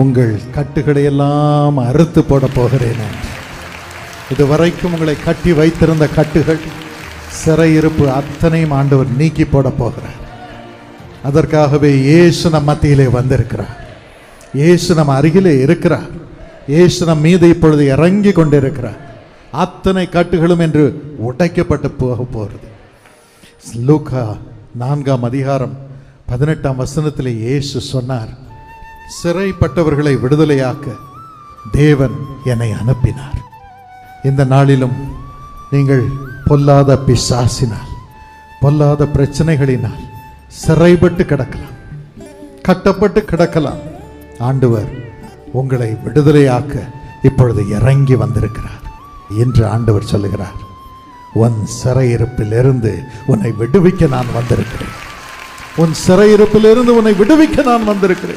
உங்கள் கட்டுகளை எல்லாம் அறுத்து போட போகிறேன். இதுவரைக்கும் உங்களை கட்டி வைத்திருந்த கட்டுகள், சிறையிருப்பு அத்தனையும் ஆண்டவர் நீக்கி போட போகிறார். அதற்காகவே இயேசு நம் மத்தியிலே வந்திருக்கிறார். இயேசு நம் அருகிலே இருக்கிறார். இயேசு நம் மீது இப்பொழுது இறங்கி கொண்டிருக்கிறார். அத்தனை கட்டுகளும் என்று உடைக்கப்பட்டு போக போகிறது. லூக்கா 4ஆம் அதிகாரம் 18ஆம் வசனத்தில் இயேசு சொன்னார், சிறைப்பட்டவர்களை விடுதலையாக்க தேவன் என்னை அனுப்பினார். இந்த நாளிலும் நீங்கள் பொல்லாத பிசாசினால், பொல்லாத பிரச்சனைகளினால் சிறைப்பட்டு கிடக்கலாம், கட்டப்பட்டு கிடக்கலாம். ஆண்டவர் உங்களை விடுதலையாக்க இப்பொழுது இறங்கி வந்திருக்கிறார் என்று ஆண்டவர் சொல்லுகிறார். உன் சிறையிருப்பிலிருந்து உன்னை விடுவிக்க நான் வந்திருக்கிறேன். உன் சிறையிருப்பிலிருந்து உன்னை விடுவிக்க நான் வந்திருக்கிறேன்.